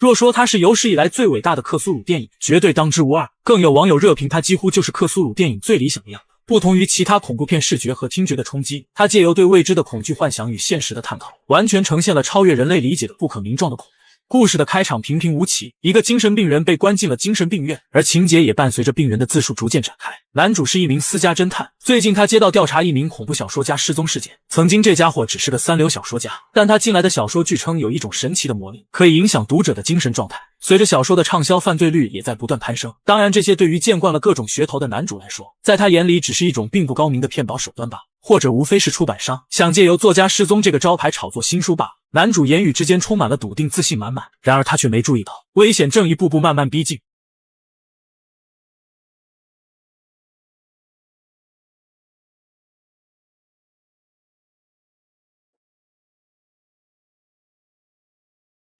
若说它是有史以来最伟大的克苏鲁电影，绝对当之无二。更有网友热评它几乎就是克苏鲁电影最理想的样子。不同于其他恐怖片视觉和听觉的冲击，它借由对未知的恐惧幻想与现实的探讨，完全呈现了超越人类理解的不可名状的恐怖。故事的开场平平无奇，一个精神病人被关进了精神病院，而情节也伴随着病人的自述逐渐展开。男主是一名私家侦探，最近他接到调查一名恐怖小说家失踪事件。曾经这家伙只是个三流小说家，但他进来的小说据称有一种神奇的魔力，可以影响读者的精神状态。随着小说的畅销，犯罪率也在不断攀升。当然，这些对于见惯了各种噱头的男主来说，在他眼里只是一种并不高明的骗保手段罢了，或者无非是出版商想借由作家失踪这个招牌炒作新书罢了。男主言语之间充满了笃定，自信满满，然而他却没注意到危险正一步步慢慢逼近。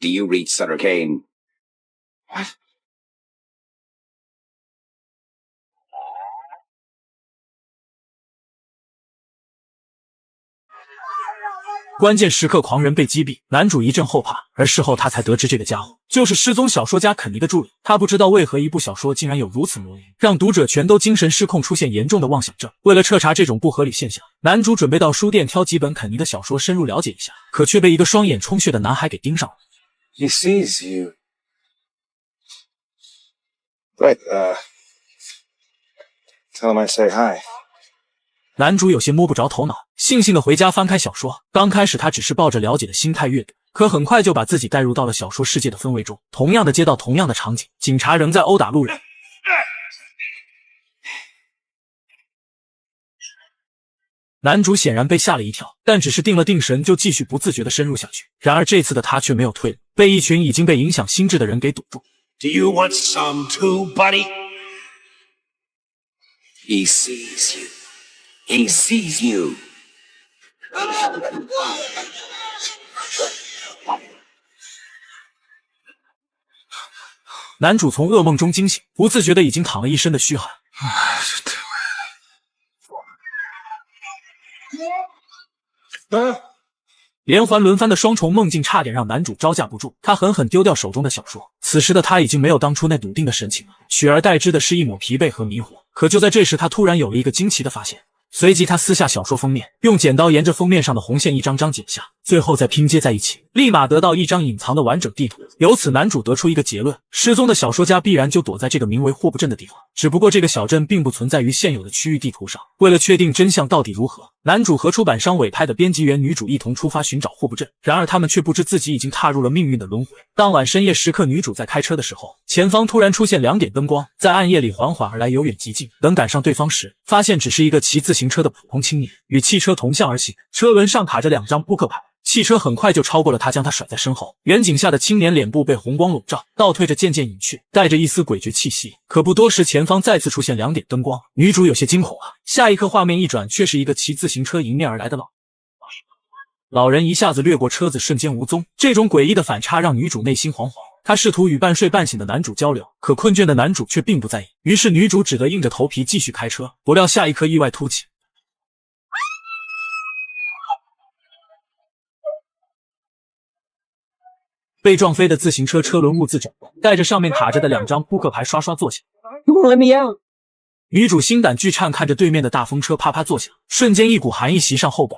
Do you read Sutter Kane? What? 关键时刻，狂人被击毙，男主一阵后怕，而事后他才得知这个家伙就是失踪小说家肯尼的助理。他不知道为何一部小说竟然有如此魔力，让读者全都精神失控，出现严重的妄想症。为了彻查这种不合理现象，男主准备到书店挑几本肯尼的小说深入了解一下，可却被一个双眼充血的男孩给盯上了。He sees you. Right, tell him I say hi. 男主有些摸不着头脑，悻悻地回家翻开小说。刚开始他只是抱着了解的心态阅读，可很快就把自己带入到了小说世界的氛围中。同样的街道，同样的场景，警察仍在殴打路人。男主显然被吓了一跳，但只是定了定神，就继续不自觉地深入下去。然而这次的他却没有退路，被一群已经被影响心智的人给堵住。Do you want some too, buddy? He sees you. He sees you. 男主从噩梦中惊醒，不自觉的已经淌了一身的虚汗。连环轮番的双重梦境差点让男主招架不住，他狠狠丢掉手中的小说。此时的他已经没有当初那笃定的神情了，取而代之的是一抹疲惫和迷惑。可就在这时，他突然有了一个惊奇的发现。随即他撕下小说封面，用剪刀沿着封面上的红线一张张剪下，最后再拼接在一起，立马得到一张隐藏的完整地图。由此男主得出一个结论，失踪的小说家必然就躲在这个名为霍布镇的地方，只不过这个小镇并不存在于现有的区域地图上。为了确定真相到底如何，男主和出版商委派的编辑员女主一同出发寻找霍布镇，然而他们却不知自己已经踏入了命运的轮回。当晚深夜时刻，女主在开车的时候，前方突然出现2点灯光，在暗夜里缓缓而来，由远及近。等赶上对方时，发现只是一个骑自行车的普通青年，与汽车同向而行，车轮上卡着2张扑克牌。汽车很快就超过了他，将他甩在身后。远景下的青年脸部被红光笼罩，倒退着渐渐隐去，带着一丝诡谲气息。可不多时，前方再次出现2点灯光，女主有些惊恐啊。下一刻，画面一转，却是一个骑自行车迎面而来的老人，一下子掠过车子，瞬间无踪。这种诡异的反差让女主内心惶惶。她试图与半睡半醒的男主交流，可困倦的男主却并不在意。于是女主只得硬着头皮继续开车。不料下一刻意外突起。被撞飞的自行车车轮兀自转动，带着上面卡着的2张扑克牌刷刷坐起来。You won't let me out. 女主心胆俱颤，看着对面的大风车啪啪作响，瞬间一股寒意袭上后背。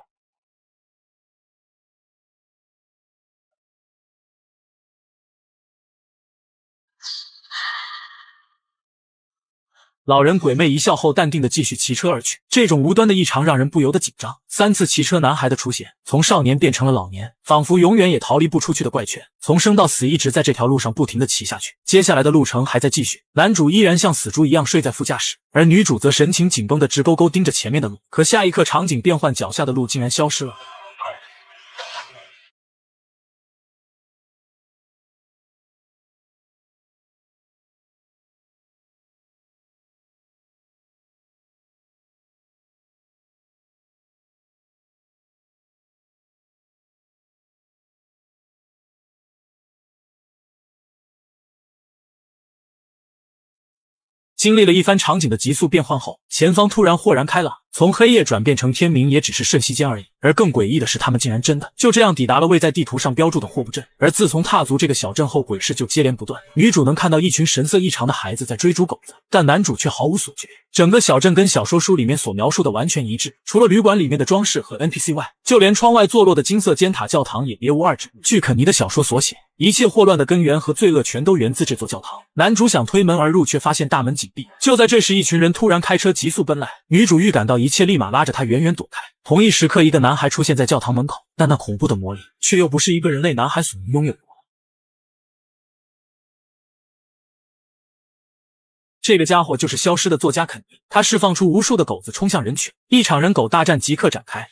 老人鬼魅一笑后，淡定地继续骑车而去。这种无端的异常让人不由得紧张。3次骑车男孩的出现，从少年变成了老年，仿佛永远也逃离不出去的怪圈，从生到死一直在这条路上不停地骑下去。接下来的路程还在继续，男主依然像死猪一样睡在副驾驶，而女主则神情紧绷地直勾勾盯着前面的路。可下一刻，场景变换，脚下的路竟然消失了。经历了一番场景的急速变换后，前方突然豁然开朗，从黑夜转变成天明也只是瞬息间而已。而更诡异的是，他们竟然真的就这样抵达了未在地图上标注的霍布镇。而自从踏足这个小镇后，鬼事就接连不断。女主能看到一群神色异常的孩子在追逐狗子，但男主却毫无所觉。整个小镇跟小说书里面所描述的完全一致，除了旅馆里面的装饰和 NPC 外，就连窗外坐落的金色尖塔教堂也别无二致。据肯尼的小说所写，一切祸乱的根源和罪恶全都源自这座教堂。男主想推门而入，却发现大门紧闭。就在这时，一群人突然开车急速奔来，女主预感到一切，立马拉着他远远躲开。同一时刻，一个男孩出现在教堂门口，但那恐怖的魔力却又不是一个人类男孩所能拥有的。这个家伙就是消失的作家肯尼，他释放出无数的狗子冲向人群，一场人狗大战即刻展开。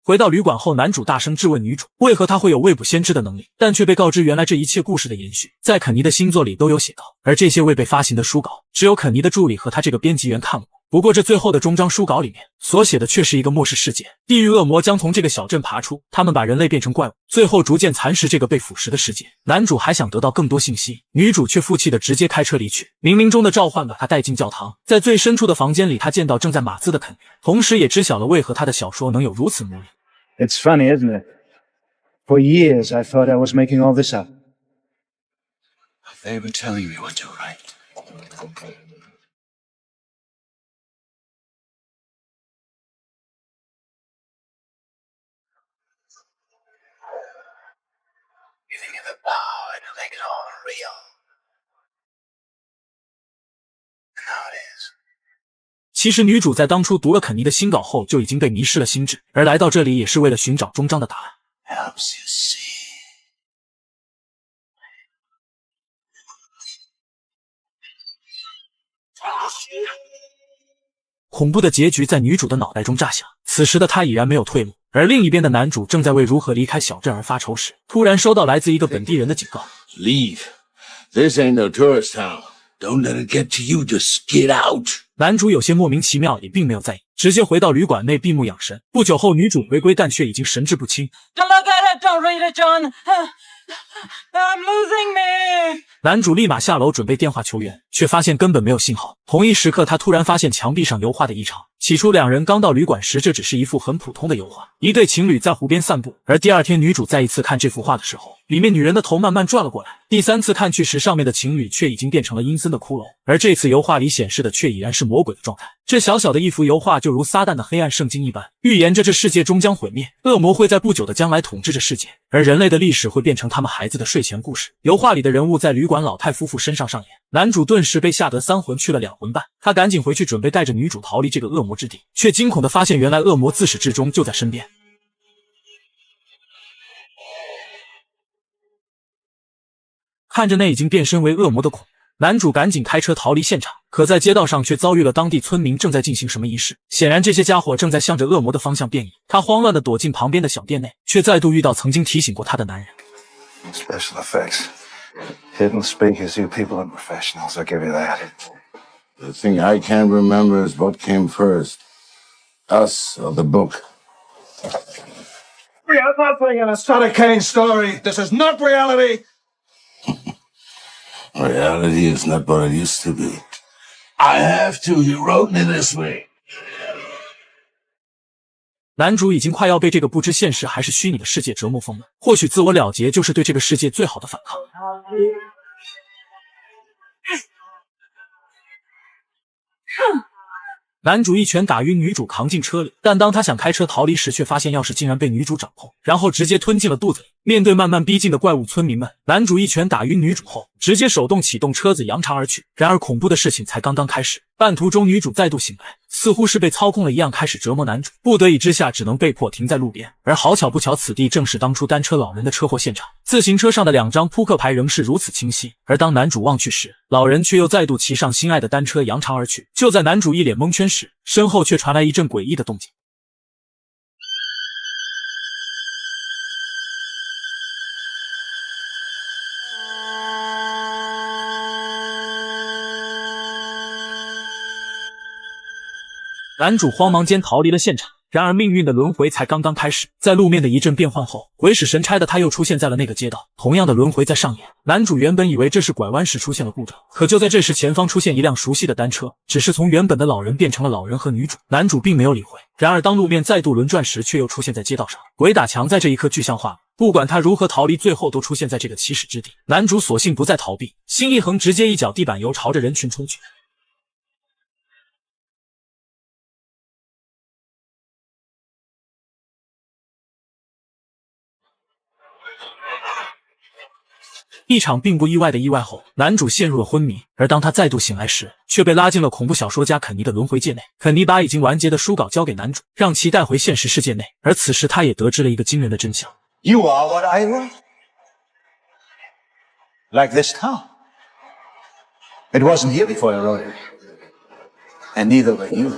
回到旅馆后，男主大声质问女主，为何他会有未卜先知的能力，但却被告知原来这一切故事的延续，在肯尼的星座里都有写到，而这些未被发行的书稿，只有肯尼的助理和他这个编辑员看过。不过这最后的终章书稿里面所写的却是一个末世世界，地狱恶魔将从这个小镇爬出，他们把人类变成怪物，最后逐渐蚕食这个被腐蚀的世界。男主还想得到更多信息，女主却负气的直接开车离去。冥冥中的召唤把他带进教堂，在最深处的房间里，他见到正在码字的肯尼，同时也知晓了为何他的小说能有如此魔力。It's funny, isn't it? For years I thought I was making all this up. They've been telling me what to write. Giving you the power to make it all real. And now it is. 其实女主在当初读了肯尼的新稿后就已经被迷失了心智，而来到这里也是为了寻找终章的答案。Helps you see. 恐怖的结局在女主的脑袋中炸响，此时的她已然没有退路。而另一边的男主正在为如何离开小镇而发愁时，突然收到来自一个本地人的警告 Leave. This ain't no tourist town. Don't let it get to you. Just get out. 男主有些莫名其妙，也并没有在意，直接回到旅馆内闭目养神。不久后，女主回归，但却已经神志不清。 Don't look at it, don't read it, John. I'm losing me. 男主立马下楼准备电话求援，却发现根本没有信号。同一时刻，他突然发现墙壁上油画的异常。起初两人刚到旅馆时，这只是一幅很普通的油画，一对情侣在湖边散步。而第二天，女主再一次看这幅画的时候，里面女人的头慢慢转了过来。第三次看去时，上面的情侣却已经变成了阴森的骷髅，而这次油画里显示的却已然是魔鬼的状态。这小小的一幅油画就如撒旦的黑暗圣经一般，预言着这世界终将毁灭，恶魔会在不久的将来统治这世界，而人类的历史会变成他们孩子的睡前故事。油画里的人物在旅馆老太夫妇身上上演，男主顿时被吓得3魂去了2魂半，他赶紧回去准备带着女主逃离这个恶魔之地，却惊恐地发现原来恶魔自始至终就在身边。看着那已经变身为恶魔的恐怖，男主赶紧开车逃离现场，可在街道上却遭遇了当地村民正在进行什么仪式。显然这些家伙正在向着恶魔的方向变异。他慌乱地躲进旁边的小店内，却再度遇到曾经提醒过他的男人。 Special effects. Hidden speakers, you people are professionals, I'll give you that. The thing I can't remember is what came first, us or the book. We are nothing in a Sutter Kane story. This is not reality. Reality is not what it used to be. I have to, you wrote me this way. 男主已经快要被这个不知现实还是虚拟的世界折磨疯了，或许自我了结就是对这个世界最好的反抗。男主一拳打晕女主，扛进车里，但当他想开车逃离时，却发现钥匙竟然被女主掌控，然后直接吞进了肚子里。面对慢慢逼近的怪物村民们，男主一拳打晕女主后，直接手动启动车子扬长而去。然而恐怖的事情才刚刚开始，半途中女主再度醒来，似乎是被操控了一样，开始折磨男主。不得已之下，只能被迫停在路边。而好巧不巧，此地正是当初单车老人的车祸现场。自行车上的2张扑克牌仍是如此清晰。而当男主望去时，老人却又再度骑上心爱的单车扬长而去。就在男主一脸蒙圈时，身后却传来一阵诡异的动静。男主慌忙间逃离了现场，然而命运的轮回才刚刚开始，在路面的一阵变换后，鬼使神差的他又出现在了那个街道，同样的轮回在上演。男主原本以为这是拐弯时出现了故障，可就在这时，前方出现一辆熟悉的单车，只是从原本的老人变成了老人和女主。男主并没有理会，然而当路面再度轮转时，却又出现在街道上。鬼打墙在这一刻具象化了，不管他如何逃离，最后都出现在这个起始之地。男主索性不再逃避，心一横，直接一脚地板油朝着人群冲去。一场并不意外的意外后，男主陷入了昏迷，而当他再度醒来时，却被拉进了恐怖小说家肯尼的轮回界内。肯尼把已经完结的书稿交给男主，让其带回现实世界内，而此时他也得知了一个惊人的真相。You are what I want. Like this town. It wasn't here before I wrote it. And neither were you.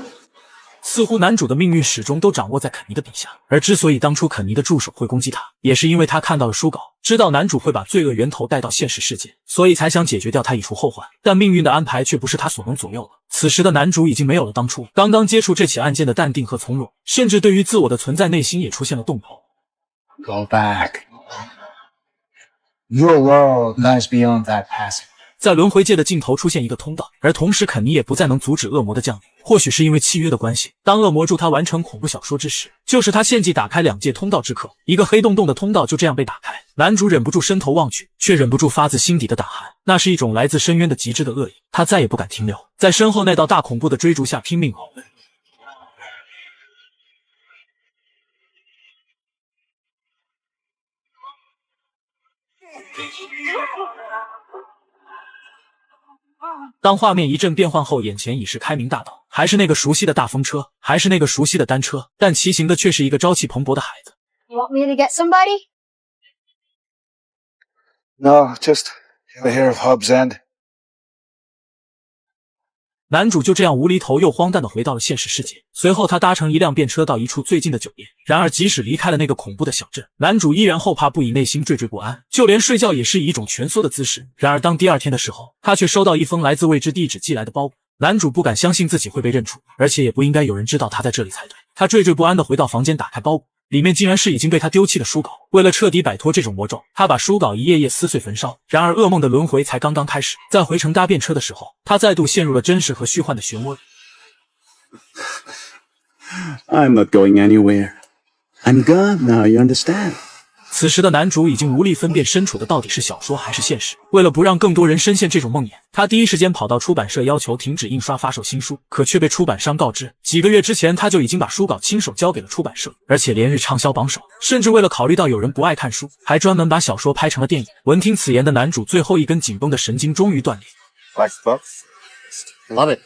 似乎男主的命运始终都掌握在肯尼的笔下，而之所以当初肯尼的助手会攻击他，也是因为他看到了书稿，知道男主会把罪恶源头带到现实世界，所以才想解决掉他以除后患。但命运的安排却不是他所能左右了。此时的男主已经没有了当初刚刚接触这起案件的淡定和从容，甚至对于自我的存在内心也出现了动摇。Go back. Your world lies beyond that passage. 在轮回界的尽头出现一个通道，而同时肯尼也不再能阻止恶魔的降临。或许是因为契约的关系，当恶魔助他完成恐怖小说之时，就是他献祭打开两界通道之刻。一个黑洞洞的通道就这样被打开，男主忍不住伸头望去，却忍不住发自心底的胆寒。那是一种来自深渊的极致的恶意，他再也不敢停留，在身后那道大恐怖的追逐下拼命跑。当画面一阵变换后，眼前已是开明大道，还是那个熟悉的大风车，还是那个熟悉的单车，但骑行的却是一个朝气蓬勃的孩子。You want me to get somebody? No, just ever hear of Hobbs End? 男主就这样无厘头又荒诞地回到了现实世界，随后他搭乘一辆便车到一处最近的酒店。然而即使离开了那个恐怖的小镇，男主依然后怕不已，内心惴惴不安，就连睡觉也是以一种蜷缩的姿势。然而当第二天的时候，他却收到一封来自未知地址寄来的包裹。男主不敢相信自己会被认出，而且也不应该有人知道他在这里才对。他惴惴不安地回到房间，打开包裹，里面竟然是已经被他丢弃的书稿。为了彻底摆脱这种魔咒，他把书稿一页页撕碎焚烧。然而噩梦的轮回才刚刚开始，在回程搭便车的时候，他再度陷入了真实和虚幻的漩涡里。I'm not going anywhere. I'm gone now, you understand? 此时的男主已经无力分辨身处的到底是小说还是现实。为了不让更多人深陷这种梦魇，他第一时间跑到出版社要求停止印刷发售新书，可却被出版商告知，几个月之前他就已经把书稿亲手交给了出版社，而且连日畅销榜首。甚至为了考虑到有人不爱看书，还专门把小说拍成了电影。闻听此言的男主，最后一根紧绷的神经终于断裂。 Like the book? Love it.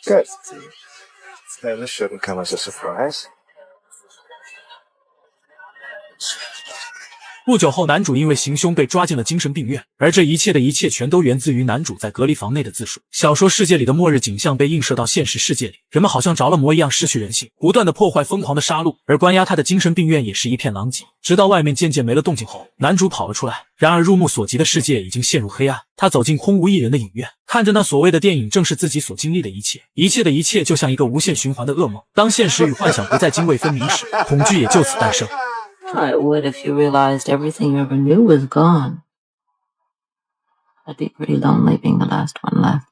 Good. Now this shouldn't come as a surprise. 不久后，男主因为行凶被抓进了精神病院，而这一切的一切全都源自于男主在隔离房内的自述。小说世界里的末日景象被映射到现实世界里，人们好像着了魔一样失去人性，不断的破坏，疯狂的杀戮，而关押他的精神病院也是一片狼藉。直到外面渐渐没了动静后，男主跑了出来，然而入目所及的世界已经陷入黑暗。他走进空无一人的影院，看着那所谓的电影正是自己所经历的一切，一切的一切就像一个无限循环的噩梦。当现实与幻想不再泾渭分明时，恐惧也就此诞生。 I would if you realized everything you ever knew was gone. I'd be pretty lonely being the last one left.